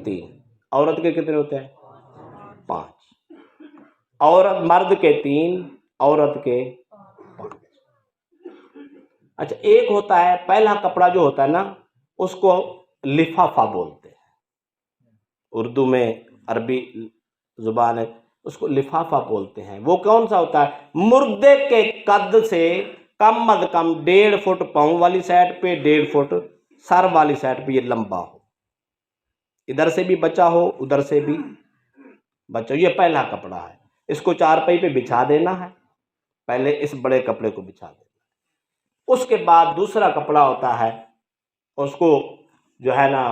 3, औरत के कितने होते हैं? 5। औरत मर्द के 3, औरत के 5। अच्छा, एक होता है पहला कपड़ा जो होता है ना, उसको लिफाफा बोलते हैं। उर्दू में, अरबी जुबान है, उसको लिफाफा बोलते हैं। वो कौन सा होता है? मुर्दे के कद से कम अज कम 1.5 फुट पाँव वाली साइड पे, 1.5 फुट सर वाली साइड पे ये लंबा हो, इधर से भी बचा हो, उधर से भी बचा हो। ये पहला कपड़ा है। इसको चारपाई पे बिछा देना है, पहले इस बड़े कपड़े को बिछा देना। उसके बाद दूसरा कपड़ा होता है, उसको जो है ना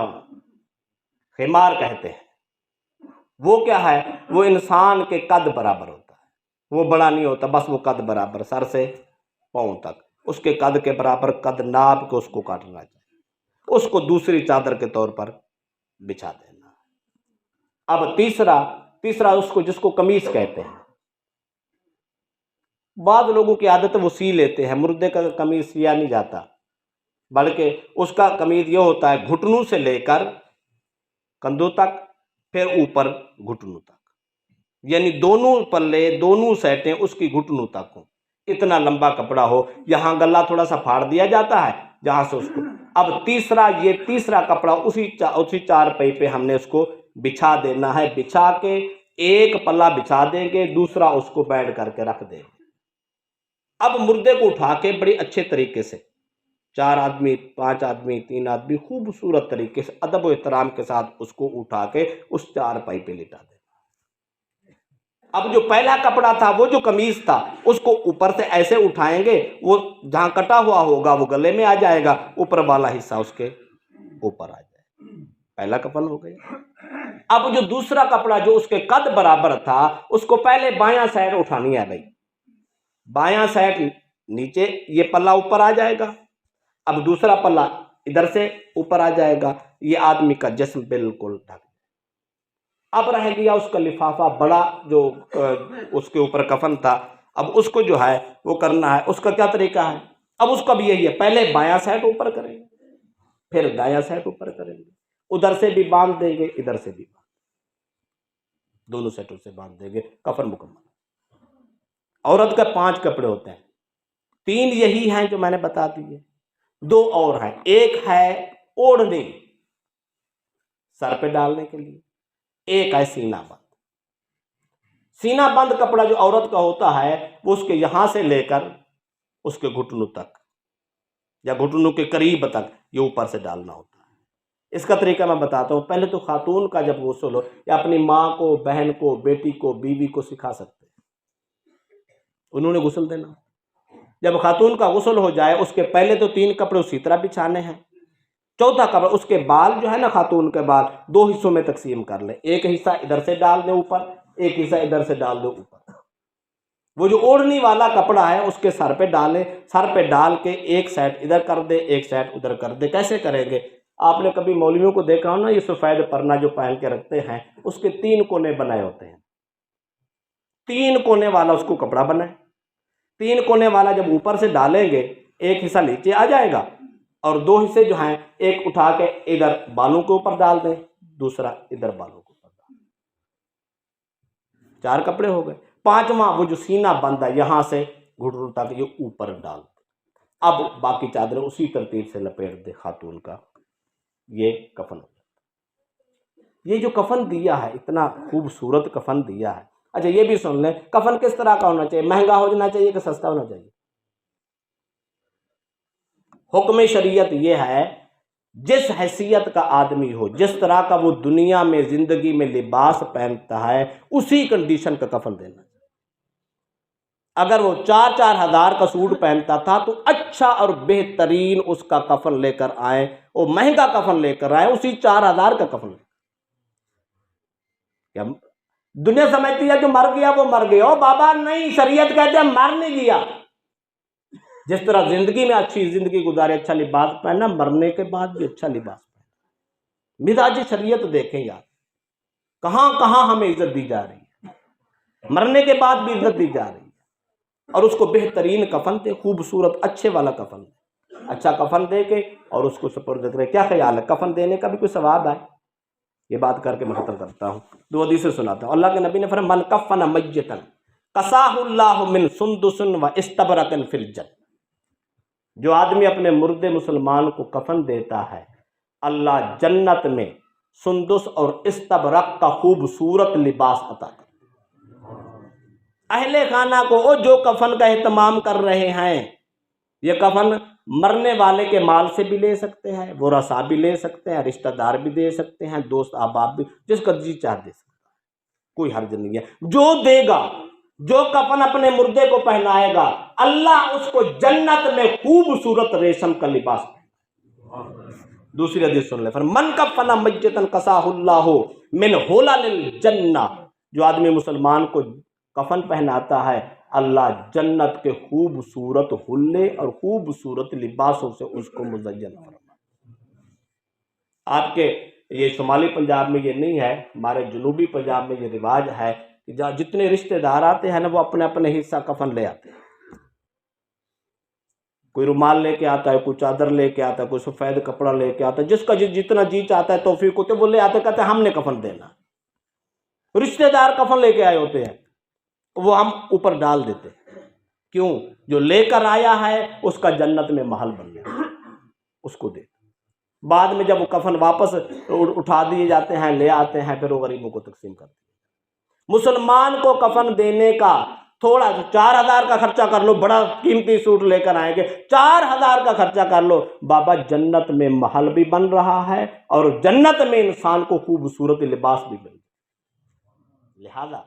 खिमार कहते हैं। वो क्या है? वो इंसान के कद बराबर होता है, वो बड़ा नहीं होता, बस वो कद बराबर, सर से पाँव तक उसके कद के बराबर कद नाप के उसको काटना चाहिए। उसको दूसरी चादर के तौर पर बिछा देना। अब तीसरा उसको, जिसको कमीज कहते हैं, बाद लोगों की आदत वो सी लेते हैं। मुर्दे का कमीज सिया नहीं जाता, बल्कि उसका कमीज ये होता है घुटनों से लेकर कंधों तक, फिर ऊपर घुटनों तक, यानी दोनों पल्ले, दोनों सेटें उसकी घुटनों तक हो, इतना लंबा कपड़ा हो। यहाँ गला थोड़ा सा फाड़ दिया जाता है जहां से उसको। अब तीसरा कपड़ा उसी चारपाई पे हमने उसको बिछा देना है। बिछा के एक पल्ला बिछा देंगे, दूसरा उसको बेड करके रख देंगे। अब मुर्दे को उठा के बड़ी अच्छे तरीके से 4 आदमी, 5 आदमी, 3 आदमी खूबसूरत तरीके से अदब और एहतराम के साथ उसको उठा के उस चारपाई पे लिटा देना। अब जो पहला कपड़ा था, वो जो कमीज था, उसको ऊपर से ऐसे उठाएंगे, वो जहां कटा हुआ होगा वो गले में आ जाएगा, ऊपर वाला हिस्सा उसके ऊपर आ जाएगा, पहला कफन हो गया। अब जो दूसरा कपड़ा जो उसके कद बराबर था, उसको पहले बायां साइड उठानी है भाई, बायां साइड नीचे, ये पल्ला ऊपर आ जाएगा। अब दूसरा पल्ला इधर से ऊपर आ जाएगा, ये आदमी का जिस्म बिल्कुल ढक। अब रह गया उसका लिफाफा बड़ा, जो उसके ऊपर कफन था। अब उसको जो है वो करना है। उसका क्या तरीका है? अब उसका भी यही है, पहले बायां साइड ऊपर करेंगे, फिर दायां साइड ऊपर करेंगे, उधर से भी बांध देंगे, इधर से भी दोनों सेटों से बांध देंगे, कफन मुकम्मल। औरत का 5 कपड़े होते हैं, 3 यही हैं जो मैंने बता दिए, 2 और हैं। एक है ओढ़ने, सर पे डालने के लिए, एक है सीना बंद। सीना बंद कपड़ा जो औरत का होता है, वो उसके यहां से लेकर उसके घुटनों तक या घुटनों के करीब तक ये ऊपर से डालना होता है। इसका तरीका मैं बताता हूं। पहले तो खातून का जब गुस्ल हो, या अपनी माँ को, बहन को, बेटी को, बीवी को सिखा सकते हैं, उन्होंने गुस्ल देना। जब खातून का गुस्ल हो जाए, उसके पहले तो 3 कपड़े उसी तरह बिछाने हैं। चौथा कपड़ा, उसके बाल जो है ना, खातून के बाल 2 हिस्सों में तकसीम कर ले, एक हिस्सा इधर से डाल दे ऊपर, एक हिस्सा इधर से डाल दो ऊपर। वो जो ओढ़नी वाला कपड़ा है उसके सर पे डालें, सर पे डाल के एक साइड इधर कर दे, एक साइड उधर कर दे। कैसे करेंगे? आपने कभी मौलवियों को देखा हो ना, ये सफेद परना जो पहन के रखते हैं, उसके 3 कोने बनाए होते हैं। 3 कोने वाला उसको कपड़ा बनाए। 3 कोने वाला जब ऊपर से डालेंगे, एक हिस्सा नीचे आ जाएगा और 2 हिस्से जो हैं, एक उठा के इधर बालों के ऊपर डाल दें, दूसरा इधर बालों के ऊपर डाल दें। 4 कपड़े हो गए। 5वां, वो जो सीना बंद है, यहां से घुटनों तक ये ऊपर डाल दे। अब बाकी चादरें उसी तरतीब से लपेट दे खातून का, ये कफन हो जाता है। ये जो कफन दिया है, इतना खूबसूरत कफन दिया है। अच्छा, ये भी सुन लें, कफन किस तरह का होना चाहिए? महंगा होना चाहिए कि सस्ता होना चाहिए? हुक्म शरीयत ये है, जिस हैसियत का आदमी हो, जिस तरह का वो दुनिया में जिंदगी में लिबास पहनता है, उसी कंडीशन का कफन देना। अगर वो 4-4 हजार का सूट पहनता था, तो अच्छा और बेहतरीन उसका कफन लेकर आए, वो महंगा कफन लेकर आए, उसी 4 हजार का कफन। दुनिया समझती है जो मर गया वो मर गया। ओ बाबा नहीं, शरीयत कहते हैं मर नहीं गया। जिस तरह जिंदगी में अच्छी जिंदगी गुजारे, अच्छा लिबास पहनना, मरने के बाद भी अच्छा लिबास पहनना। मिजाज शरीयत देखें यार, कहां कहां हमें इज्जत दी जा रही है, मरने के बाद भी इज्जत दी जा रही है। और उसको बेहतरीन कफन दे, खूबसूरत अच्छे वाला कफन दे, अच्छा कफन दे के और उसको सुपुर्द करे। क्या ख्याल है, कफन देने का भी कोई सवाब है? ये बात करके मैं खत्म करता हूँ, 2 हदीसें सुनाता हूँ। अल्लाह के नबी ने फरमाया मन कफ़न मय्यतन कसाहुल्लाहु मिन सुंदुसिन व इस्तबरकन फिल जन्नह। जो आदमी अपने मुर्दे मुसलमान को कफन देता है, अल्लाह जन्नत में सुंदुस और इस्तबरक का खूबसूरत लिबास अता करता है। अहले खाना को वो जो कफन का एहतमाम कर रहे हैं, ये कफन मरने वाले के माल से भी ले सकते हैं, वो रसा भी ले सकते हैं, रिश्तेदार भी दे सकते हैं, दोस्त अहबाब भी, जिसका जी चाह दे सकता है, कोई हर्ज नहीं है। जो देगा, जो कफन अपने मुर्दे को पहनाएगा, अल्लाह उसको जन्नत में खूबसूरत रेशम का लिबास। दूसरी हदीस सुन ले, फिर मन कफना मय्यतन कसाहुल्लाहु मिन हुलालिल जन्नह। जो आदमी मुसलमान को कफन पहनाता है, अल्लाह जन्नत के खूबसूरत हुल्ले और खूबसूरत लिबासों से उसको मुज़य्यन फरमाता। आपके ये शुमाली पंजाब में ये नहीं है, हमारे जनूबी पंजाब में ये रिवाज है कि जहाँ जितने रिश्तेदार आते हैं ना, वो अपने अपने हिस्सा कफन ले आते हैं। कोई रुमाल लेके आता है, कोई चादर लेके आता है, कोई सफ़ेद कपड़ा लेके आता है, जिसका जितना जी चाहता है तौफीक होते वो ले आते, कहते हैं हमने कफन देना। रिश्तेदार कफन लेके आए होते हैं, वो हम ऊपर डाल देते हैं। क्यों? जो लेकर आया है उसका जन्नत में महल बन गया, उसको दे। बाद में जब वो कफन वापस उठा दिए जाते हैं, ले आते हैं, फिर वो गरीबों को तकसीम करते हैं। मुसलमान को कफन देने का थोड़ा 4000 का खर्चा कर लो, बड़ा कीमती सूट लेकर आएंगे, 4000 का खर्चा कर लो, बाबा जन्नत में महल भी बन रहा है और जन्नत में इंसान को खूबसूरत लिबास भी मिल। लिहाजा